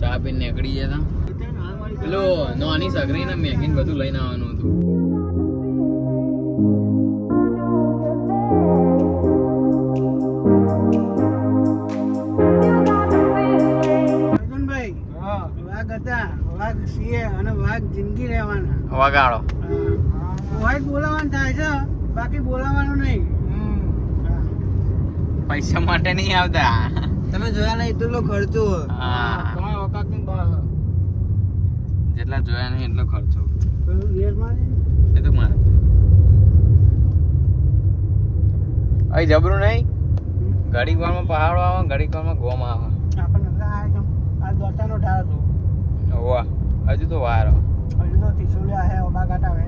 ચા પીને નીકળી ગયા હતા. પેલો નાની સગરી ને મેગી બધું લઈને આવવાનું હતું. વાઘ છીએ અને વાઘ જિંદગી રહેવાના. વગાડો. વાઘ બોલાવાનું થાય છે, બાકી બોલાવાનું નહીં. પૈસા માટે નહીં આવતા. તમે જોયા નહીં એટલો ખર્ચો. જેટલા જોયા નહીં એટલો ખર્ચો. એ એ તો મારે અહીં જબરું નહીં. ઘડીક વારમાં પહાડો આવે, ઘડીક વારમાં ગોમ આવે. આપણને આ દોતાનો ઢાળ હતો. વાહ, હજુ તો વાર. હજુ તો તીસુલિયા હે, ઓબા કાટા હે.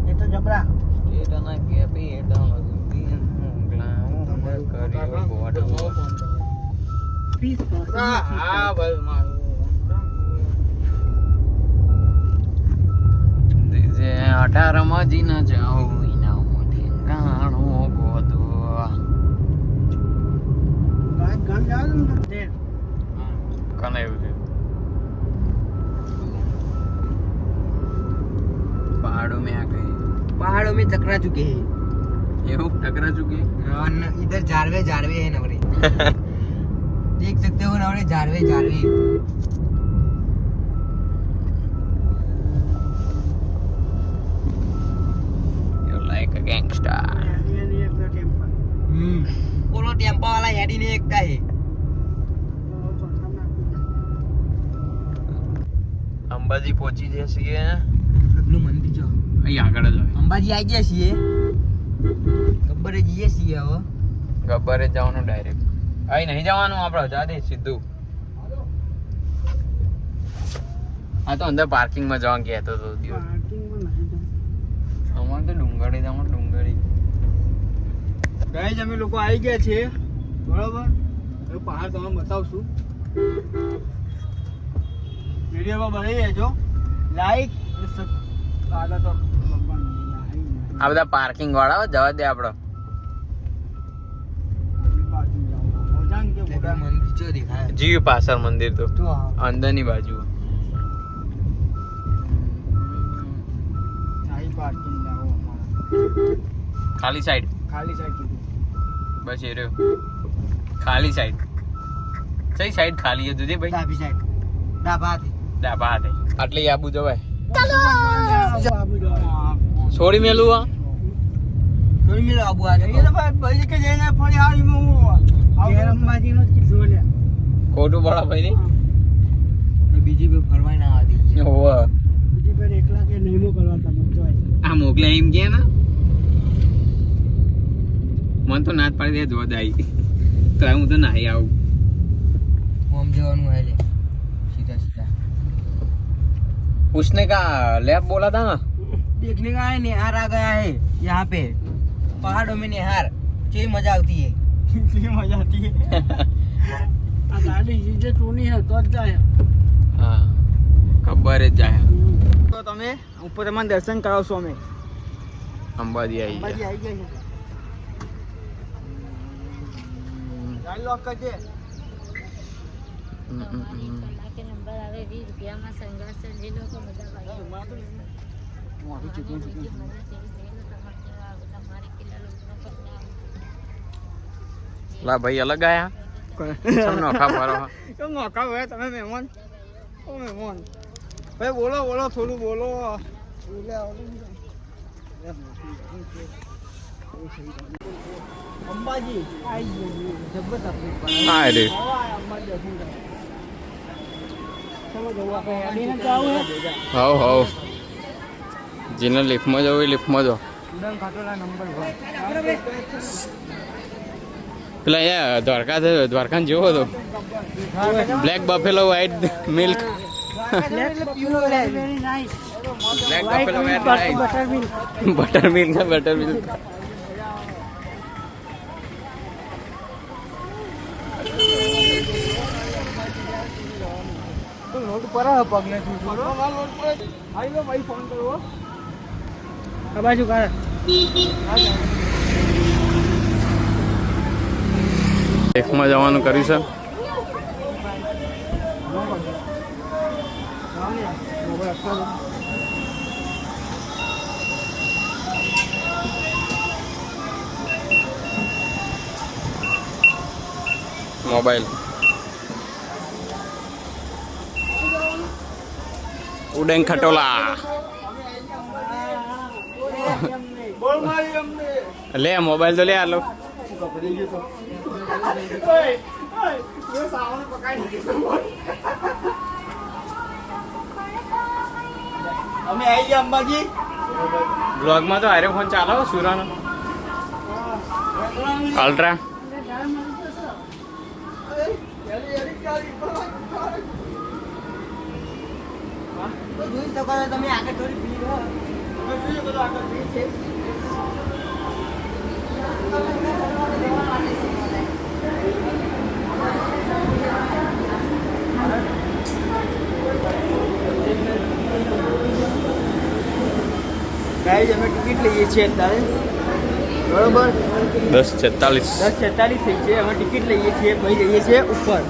એ તો જબરા. સ્ટેટના કેપિટલ કર્યો ગોડો. હા બસ મારું જે 18 માં જી ન જાઉં એના મોઢે ગાણો ગોદો. ગામ જાવ ને કને એવું છે. पहाड़ों में आ गए. पहाड़ों में टकरा चुके हैं. ये हो टकरा चुके और इधर जारवे जारवे है नवरे. देख सकते हो नवरे जारवे जारवे. You like a gangster. बोलो टेम्पो वाला हेडी ने एक का है. અંબાજી પહોંચી જઈએ છીએ. કેટલું મંદિર જો અહીં આગળ જ હોય. અંબાજી આવી ગયા છીએ. ગબ્બરે જઈએ છીએ હવે. ગબ્બરે જવાનું ડાયરેક્ટ. અહીં નહીં જવાનું આપણે, જા દે સીધું. આ તો અંદર પાર્કિંગમાં જવાનું કહેતો હતો દિવસ. અમારે તો ડુંગળી જવાનું. ડુંગળી ગાઈસ અમે લોકો આવી ગયા છે, બરોબર. હવે પહાડ તમને બતાવશું. વિડીયોમાં બની રહેજો. લાઈક આ બધા પાર્કિંગ વાળા જવા દે આપણો. જીવ પાછળ મંદિર તો અંદરની બાજુ. ખાલી સાઈડ. ખાલી સાઈડ બસ એ રહ્યો ખાલી સાઈડ. સહી સાઈડ ખાલી છે તુજે ભાઈ. ડાબી સાઈડ. ડાબા હાથે. આટલી આબુ જવાય. આબુ જો છોડી મેલું આ થોડી મિલો આબુ આ. એ તો ભાઈ કે જઈને ફરી હારી હું અંબાજી નો કીધું લે. ખોટું પડા ભાઈ ને. બીજી બે ફરવાય ના આદી. ઓવા બીજી બે એકલા કે નહીં મોકલવા તમે જોય. આ મોકલે એમ કે ને મન તો નાત પાડી દે જોદ આવી તો હું તો નાહી આવું. ઓમ જવાનું હે લે सीधा सीधा. उसने कहा लैब बोला था ना. देखने का है निहार आ गया है यहाँ पे पहाड़ों में. निहार क्या मजा आती है. मजा आती है. આ ગાડી જીજે ટૂની હે તો જ જાય. હા ખબર જ જાય. તો તમે ઉપર તમને દર્શન કરાવશો અમે. અંબાજી આવી અંબાજી આવી ગયા છે. ગાડી લોક કરજે. के नंबर आवे 20 रुपया में संघर्ष से ले लो तो मजा आएगा. મોટી ચૂકી ચૂકી. લા ભાઈ અલગ આયા. સમ નોખા મારો. તો મોકા હોય તમે મહેમાન. ઓ મહેમાન ભાઈ બોલો બોલો થોડું બોલો. અંબાજી આવી ગયું. જબરદસ્ત તકલીફ. હા રે અંબાજી ચલો જવું આપણે હેડીને જાવું હે. હાવ હાવ જેને લિફ્ટમાં જવું એ લિફ્ટમાં જાઓ. ઉડન ખાટોલા નંબર 1. પેલા અહીંયા દ્વારકા જેવો હતો. Black Buffalo white milk. Very nice. Black Buffalo white butter milk. Butter milk ને બટર મિલ્ક. લોડ પર પગને લોડ પર આવી લો ભાઈ ફોન કરવો. આ બાજુ કાર લેખમાં જવાનું કર્યું છે. મોબાઈલ ઉડેન ખટોલા લે મોબાઈલ તો લે આલો અમે આવી ગયા અંબાજી બ્લોગમાં તો આરે ફોન ચાલો સુરાનો અલ્ટ્રા જોઈ શકો છો તમે આગળ થોડી ભીડ હોય જોઈ શકો છો આગળ ભીડ છે ગાઈસ અમે ટિકિટ લઈએ છીએ અત્યારે બરોબર 10:46 10:46 થઈ છે અમે ટિકિટ લઈએ છીએ ભાઈ જઈએ છીએ ઉપર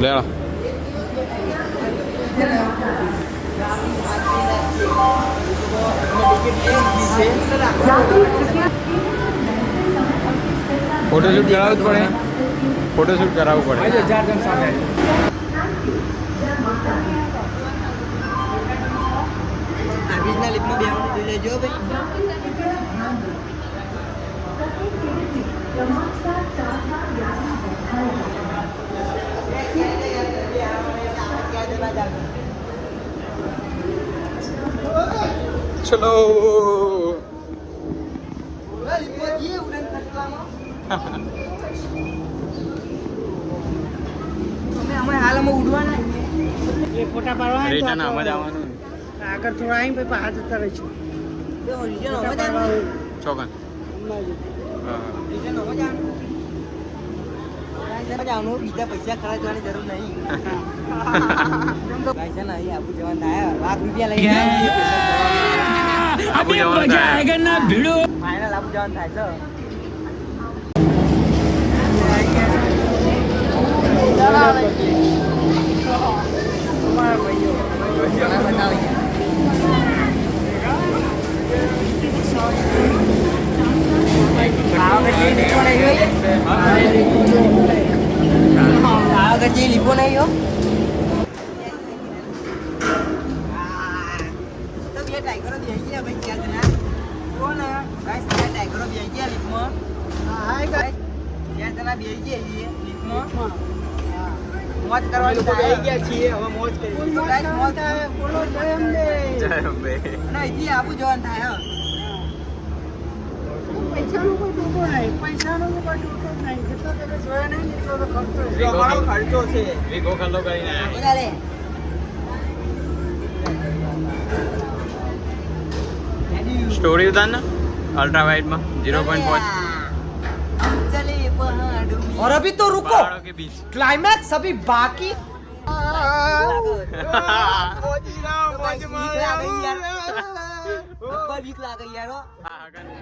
લેવા ફોટોશૂટ કરાવવું જ પડે ફોટોશૂટ કરાવવું પડે 4 જણ સાથે આગળના લિફ્ટમાં બેહવાનું જોઈ લેજો ચલો ફોટા પાડવા રિટર્ન આમ જ આવવાનું આગળ થોડા આવીને પછી બહાર જતા રહીશું ચોકન બીજા પૈસા ખર્ચવાની જરૂર નહીં પૈસા નહીં આપું જવાનું થાય ₹1,00,000 લઈ આપું જવાનું થાય ફાઇનલ આપું જવાનું થાય છે લીપો નહીં હો તો બે ટાઈગરો બેસી ગયા ભાઈ ક્યાં જણા કોણ ગાઈસ બે ટાઈગરો બેસી ગયા લીપમાં હાય ગાઈસ ક્યાં જણા બેસી ગયા લીપમાં મોજ કરવાની બેસી ગયા છીએ હવે મોજ કરી ગાઈસ મોજ બોલો જય અંબે અને અહીંથી આબુ જવાનું થાય હા પૈસાનો કોઈ ડૂબો નહીં કેટલો તમે જોયા નહીં એટલો તો ખર્ચો છે અમારો ખર્ચો છે વીગો ખલ્લો કરીને આયા ચાલે સ્ટોરી ઉતાર ને અલ્ટ્રા વાઇડ માં 0.5 चले पहाड़ों में और अभी तो रुको पहाड़ों के बीच क्लाइमैक्स अभी बाकी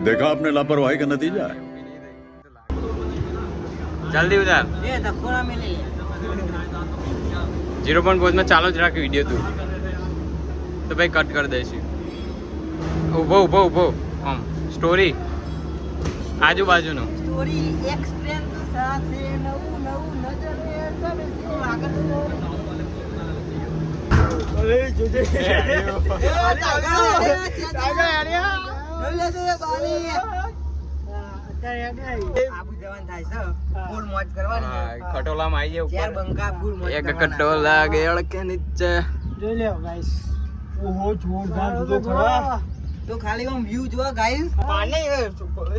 देखा आपने लापरवाही का नतीजा है जल्दी उतार 0.5 में चालो जरा कि वीडियो तू तो भाई कट कर देसी उभो उभो उभो हम स्टोरी આજુબાજુ નું સ્ટોરી એક્સપ્લેન સાથે નવું નવું નજર તમે શું આગળ અરે જોજે ખટોલામાં આવી જાય ચાર બંકા ફૂલ મોજ એક ખટોલા ગેળ કે નીચે જોઈ લે ગાઈસ ઓહો જોરદાર જુદો ખરા તો ખાલી આમ વ્યૂ જો ગાઈસ પાને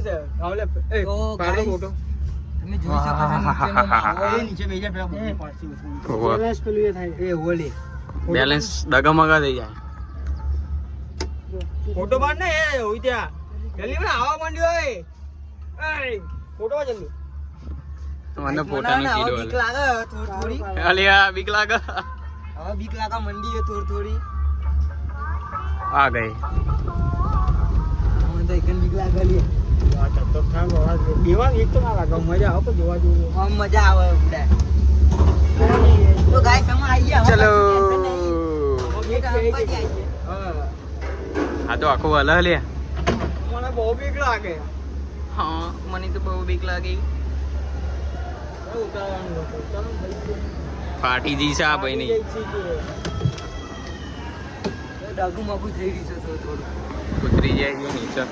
છે આવલે તો ગાઈસ તમે જોઈ શકો છો નીચેનો માહોલ નીચે બેજા પેલા બહુ પાછી બેલેન્સ પેલું એ થાય એ હોલી બેલેન્સ ડગામગા થઈ જાય ફોટો પાડ ને એ હોય ત્યાં જલ્દી મને આવા માંડ્યો એ ફોટો પાડ જલ્દી મને ફોટાનો કીડો બીક લાગે થોડી અલિયા બીક લાગે હવે બીક લાગે મંડી એ થોડી आ गए મને તો એકન બીક લાગે લે દેવા એક તો ના લાગે મજા આવે જોવા જેવું આમ મજા આવે બધા તો ગાઈસ અમે આવી ગયા चलो એક અંબાજી આવી ગયા हाँ तो आखो वाला ले મને બહુ બીક લાગે हाँ मनी तो बहुत बीक लागी ઉતારવાનું હતું. ચાલો ભાઈ पार्टी दी सा भाई नहीं ડાગુ માગુ થઈ રહ્યું છે થોડું उतरी जाएगी नीचे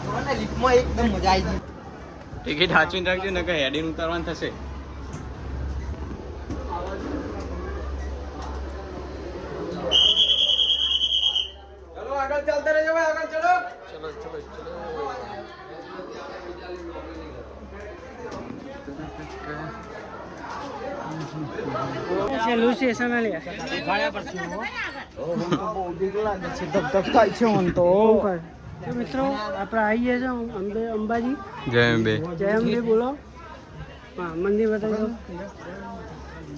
મને લિફ્ટમાં એકદમ મજા આવી ગઈ ટિકિટ હાચવીને રાખજો ને કે હેડીને ઉતારવાનું થશે ચલો આગળ ચાલતા રહેજો ભાઈ આગળ ચલો चलो चलो चलो છેલ્લું સ્ટેશન લે ભાડા પર છું બહુ બીક લાગે છે ધક ધક થાય છે મન તો મિત્રો આપણે આવી ગયા છે અંબાજી जय अंबे જય અંબે બોલો હા મંદિર બતાવી દો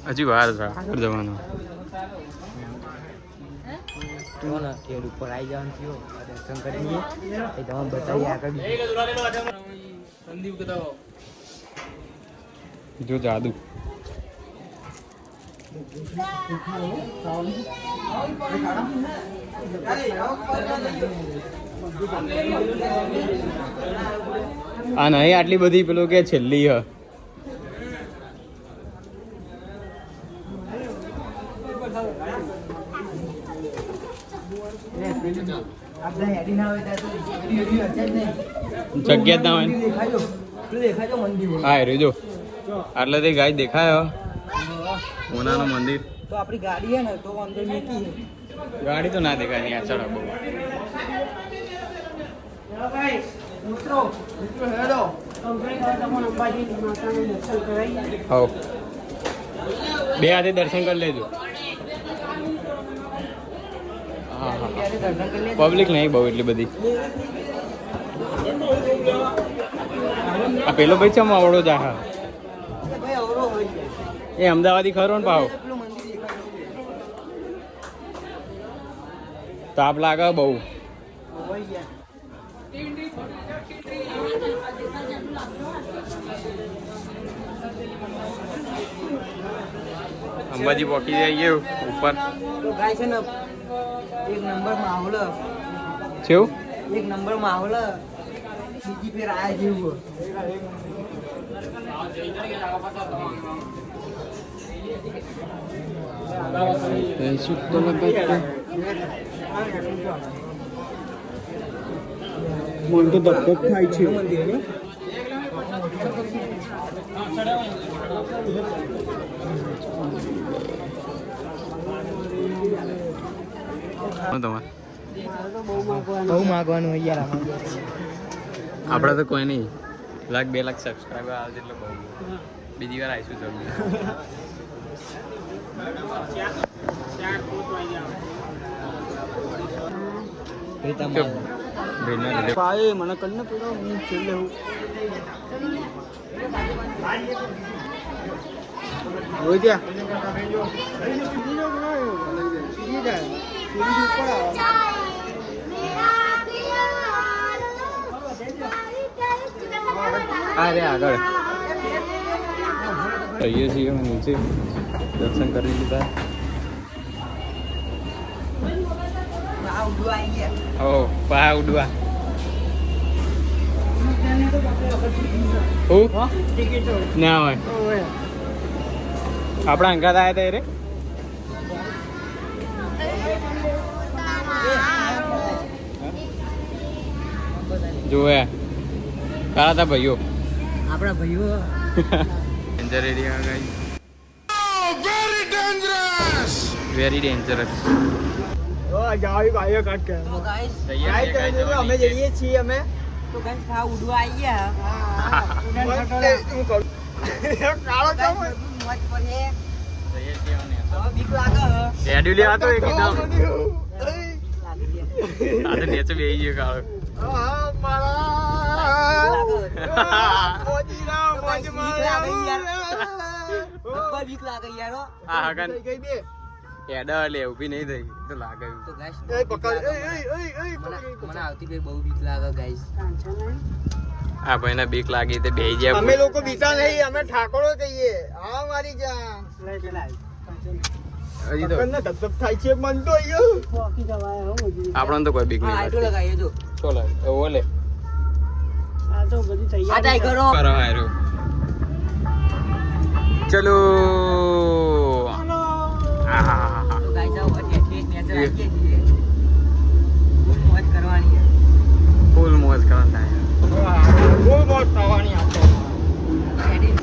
હજી વાર છે આગળ જવાનું તો ને ઠેડ ઉપર આવી જવાનું થયો દર્શન કરી લઈએ એ તમે બતાવીએ આગળ જો જાદુ આ નહીં આટલી બધી પેલું કે છેલ્લી હ આપણે હેડી ના હોય તો વિડિયો હશે જ નહીં જગ્યા જ ના હોય દેખાજો મંદિર હા રે જો આટલે તે ગાય દેખાય ઓનાનું મંદિર તો આપણી ગાડી હે ને તો અંદર મેકી હે ગાડી તો ના દેખાય નહીં આ ચડો બહુ મિત્રો હેડો અંબાજી માતાનું દર્શન કરાવીએ હો બે હાથે દર્શન કરી લેજો હા હા ત્યારે દર્શન કરી લે પબ્લિક નહીં બહુ એટલી બધી આ પેલો ભાઈ ચમ આવડો જા હા ભાઈ અવરો હોય છે એ અમદાવાદી ખરો ને ભાવ પેલું મંદિર દેખાય તાપ લાગે બહુ હોય ગયા અંબાજી પહોંચી જઈએ ઉપર તો ગાય છે ને એક નંબર માહોલ છેવું એક નંબર માહોલ બીજી ફેર આયા જેવું મન તો ધક ધક થાય છે તમારે બહુ માગવાનું હોય યાર આપણે તો કોઈ નહીં 1 2 લાખ સબસ્ક્રાઈબર આવે એટલે બહુ બીજી વાર આવીશું જલ્દી ભાઈ મને કન્ને પૂરો હું છેલ્લે હું હોય ગયા અરે આગળ કહીએ છીએ નીચે દર્શન કરી લીધા ઓ પા ઉડવા ના હોય આપણા અંગાત આવ્યા હતા રે જોયા કાળા હતા ભાઈઓ આપણા ભાઈઓ ડેન્જર એરિયા ગાઈ વેરી ડેન્જરસ જાવી ભાઈઓ કાટ કે તો ગાઈસ અમે જઈએ છીએ અમે તો ગાઈસ ખા ઉડવા આવી ગયા કાળો ગાઈસ મોજ પડે હવે બીક લાગે રેડ્યુ લેવા તો એકદમ બીક લાગે આ તો નીચે બેહી ગયો કાળો બીક લાગે યાર હા હા કાન એડા લે ઊભી નહીં થઈ તો લાગે તો ગાઈસ એ પકડ મને આવતી ફેર બહુ બીક લાગે ગાઈસ. આ ભાઈને બીક લાગી તે બેહી ગયા અમે લોકો બીતા નહીં, અમે ઠાકોરો કહીએ. આ મારી જાન હજી તો પકડને ધબધબ થાય છે મન તો અહીંયા. આપણને તો કોઈ બીક હા આટલો નહીં લગાવીએ જો. ચોલો એવો લે આ તો બધી આ તૈયાર ટાઈગરો કરો હારું ચલો આહાહાહા. તો ગાઈસ આવો ઠેઠ મેચ રાખીએ છીએ. ફૂલ મોજ કરવાની છે. ફૂલ મોજ કરતા બહુ મોજ થવાની આપણે. એડી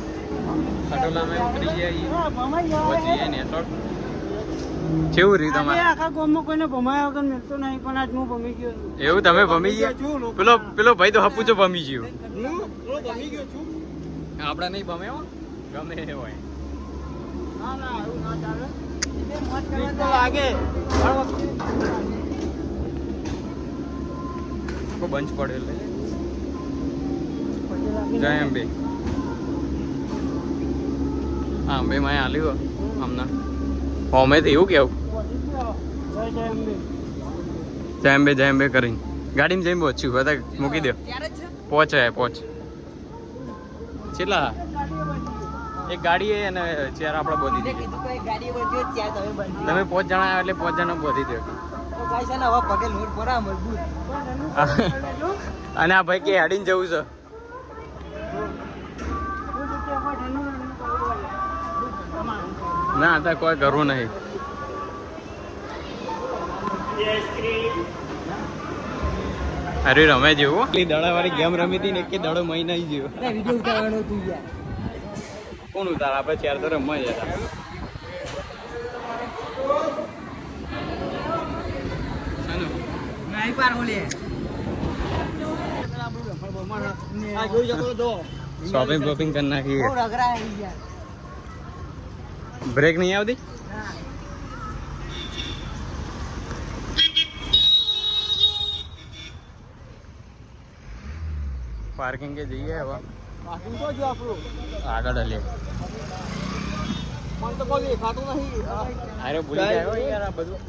ખટોલામાં ઉતરી ગયા પછી ને તો કેવું રહ્યું તમારે આખા ગામમાં કોઈને ભમાયા વગર મળતો નહીં, પણ આજ હું ભમી ગયો છું. એવું તમે ભમી ગયા પેલો ભાઈ તો હપુચો ભમી ગયો હું ભમી ગયો છું. આપડા નહીં ભમે હો ગમે એ હોય ના ના એવું ના ચાલે. બીક તો લાગે. કોઈ બંચ પડે એટલે જય અંબે હા અંબે માં આલ્યું હમણાં અમે તો એવું કેવું જય અંબે કરીને ગાડીમાં જઈને પહોંચ્યું બધા મૂકી દો ત્યારે જ છે. પહોંચ કેટલા એક ગાડી એ અને ચેર આપણે બોધી મેં દીધી કીધું કોઈ ગાડી બંધી હોય ત્યાં તમે બંધી. તમે 5 જણા આવ્યા એટલે 5 જણા બોધી દો તો ગાઈસ આને હવે પગે લોડ પરા મજબૂત. અને આ ભાઈ કે હેડીને જવું છે ના તો કોઈ કરવું નહીં અરે રમે જેવું દડા વાળી ગેમ રમી હતી ને એક દડો મહિના જેવો ના વિડિયો ઉતારવાનો તું યાર. કોણ ઉતાર આપણે ચાર તો રમવા જતા નહીં પાર ઓલે. આ જોઈ શકો તો શોપિંગ બોપિંગ કરી નાખી બહુ રગડા આવી ગયા. બ્રેક નહીં આવતી હા. પાર્કિંગ કે જઈએ હવે બાકી તો જો આપણું આગળ લે મને તો કોઈ દેખાતું નહીં. અરે ભૂલી જાય હો યાર આ બધું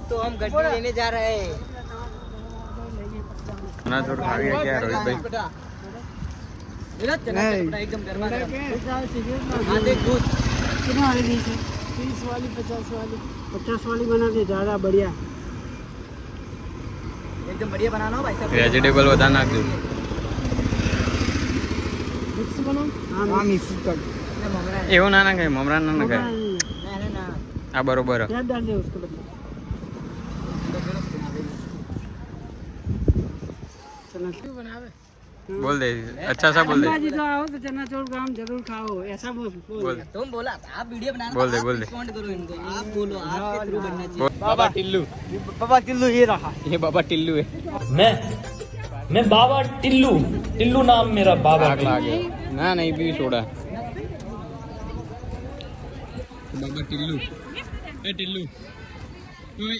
तो हम गड्डी लेने जा रहे हैं. ના થોડું ખાવી ગયા રોહિતભાઈ मेरा चना चटपटा एकदम गरमा गरम. हाँ देख दूध. कितना वाली दी थी? 30 वाली 50 वाली 50 वाली बना दे, ज़्यादा बढ़िया. एकदम बढ़िया बनाना हो भाई साहब. વેજીટેબલ વધારે નાખજો मिक्स बनाओ. हाँ मिक्स कर. ममरा है. એવું ના નાખાય મમરા ના નાખાય ना ना ना. આ બરોબર હે. प्याज डाल दे उसको बदले. चना क्यों बनावे? બોલ દે અચ્છા સા બોલ દે अंबाजी तो आओ तो चना चोर काम जरूर खाओ, ऐसा बोल. बोल. तुम बोला था आप वीडियो बनाना. बोल दे, आप बोल दे. रिस्पॉन्ड करो इनको. आप बोलो आपके थ्रू बनना चाहिए. બોલ. બાબા ટિલ્લુ पापा किलो ये रहा. ये बाबा टिल्लू है मैं बाबा टिल्लू टिल्लू नाम मेरा बाबा आग लागे ना नहीं भी छोड़ा बाबा टिल्लू ए टिल्लू ओए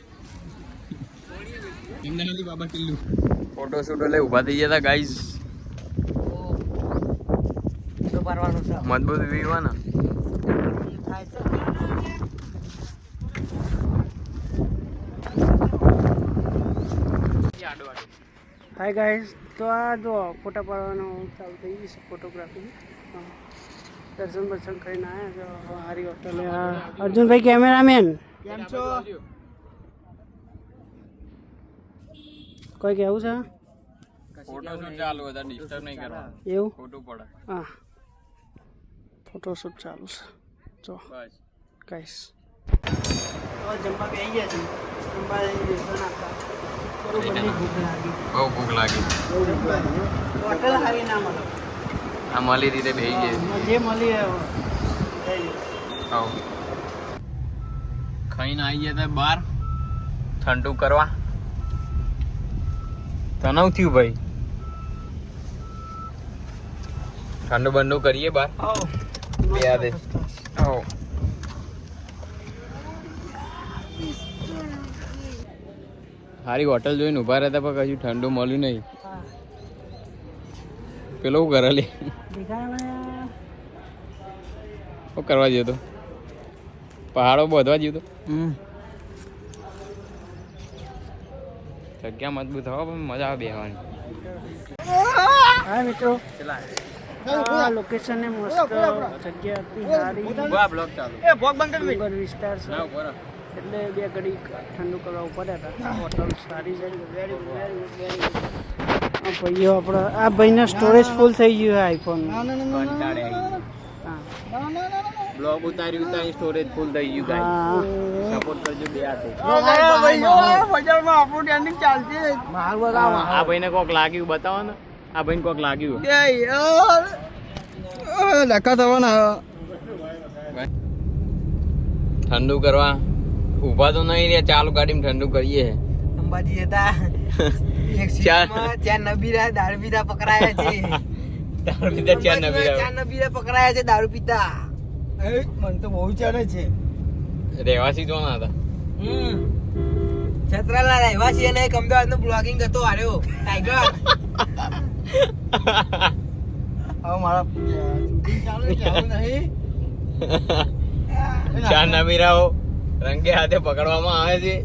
એમના બાબા ટિલ્લુ ફોટો શૂટ એટલે ઊભા થઈ ગયા હતા ગાઈઝ તો પરવાનું છે. મજબૂત વ્યૂ હે ને થાય છે. हाय गाइस, तो आ जो फोटा पाड़વાનો ચાલુ થઈ ગઈ છે ફોટોગ્રાફી. દર્શન બર્શન કરીને આવ્યા જો હારી હોટલ. અર્જુનભાઈ કેમેરામેન કેમ છો? કોઈ કેવું છે ફોટો શૂટ ચાલુ હતા ડિસ્ટર્બ નહીં કરવા એવું? ખોટું પડે હા, ફોટોશૂટ ચાલુ છે જો બસ ગાઈસ. તો જમવા બેસી ગયા છે. જમવા બેસવા નાખતા બરોબર ભૂખ લાગી. બહુ ભૂખ લાગી હોટલ હારી ના મળે. આ મળી રીતે બેસી ગઈ જે મળી એ આવ ખાઈને આવી ગયા હતા બહાર ઠંડુ કરવા તણાવ થયું ભાઈ ઠંડુ બંડુ કરીએ બહાર યાદ હે આવો સારી હોટલ જોઈને ઊભા રહેતા પણ કશું ઠંડુ મળ્યું નહીં પેલો શું કરે લે શું કરવા જતો પહાડો બોધવા જીવ તો જગ્યા મજબૂત હવા પણ મજા આવે બેહવાની. હા મિત્રો આ લોકેશન ને મસ્ત જગ્યા હતી સારી બ્લોક ચાલુ ડુંગર વિસ્તાર છે ના ઉપર એટલે બે ઘડી ઠંડુ કરવા પડ્યા હતા. હોટલ સારી છે વેરી ગુડ આ ભાઈઓ આપણે આ ભાઈના સ્ટોરેજ ફૂલ થઈ ગયું આઈફોન કંટાળે બ્લોગ ઉતારી સ્ટોરેજ ફૂલ થઈ ગયું ગાઈસ. સપોર્ટ કરજો બે હાથે. આ ભાઈને કોક લાગ્યું બતાવો ને. આ ભાઈને કોક લાગ્યું ઠંડુ કરવા ઊભા તો નહીં રે ચાલુ ગાડીમાં ઠંડુ કરીએ. અંબાજી હતા એક સીટમાં ચાર નબીરા દારૂ પીતા પકડાયા છે. તાર બીજા ચાર નબીરા ચાર નબીરા પકડાયા છે દારૂ પીતા. મને તો બહુ ચડે છે. રહેવાસી જો ના હતા. છત્રાલા રહેવાસી અને એક અમદાવાદનો બ્લોગિંગ હતો આર્યો ટાઈગર. હવે મારા ચાલુ નહીં. ચાર નબીરાઓ રંગે હાથે પકડવામાં આવે છે.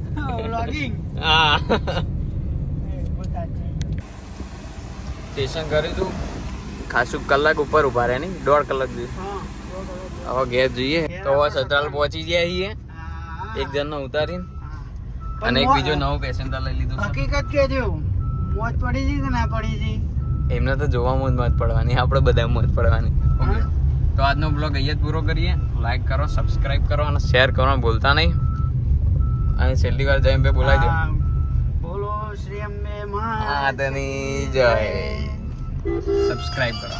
બ્લોગિંગ હા સ્ટેશન કર્યું તું ખાસું કલાક ઉપર ઉભા રહે નહીં 1.5 કલાક જેવું. હવે ઘેર જઈએ તો હવે સતરાલ પહોંચી ગયા છીએ એક જણને ઉતારીને અને એક બીજો નવો પેસેન્જર લઈ લીધો છે. હકીકત કેજો મોજ પડી ગઈ કે ના પડી ગઈ એમને તો જોવામાં જ મોજ પડવાની આપણે બધા મોજ પડવાની. Okay. તો આજનો બ્લોગ અહીંયા જ પૂરો કરીએ. લાઈક કરો સબસ્ક્રાઇબ કરો અને શેર કરવાનું ભૂલતા નહીં. અને છેલ્લી વાર જઈને બે બોલાવી દો બોલો શ્રી અંબે માં આદની જય. સબસ્ક્રાઇબ કરો.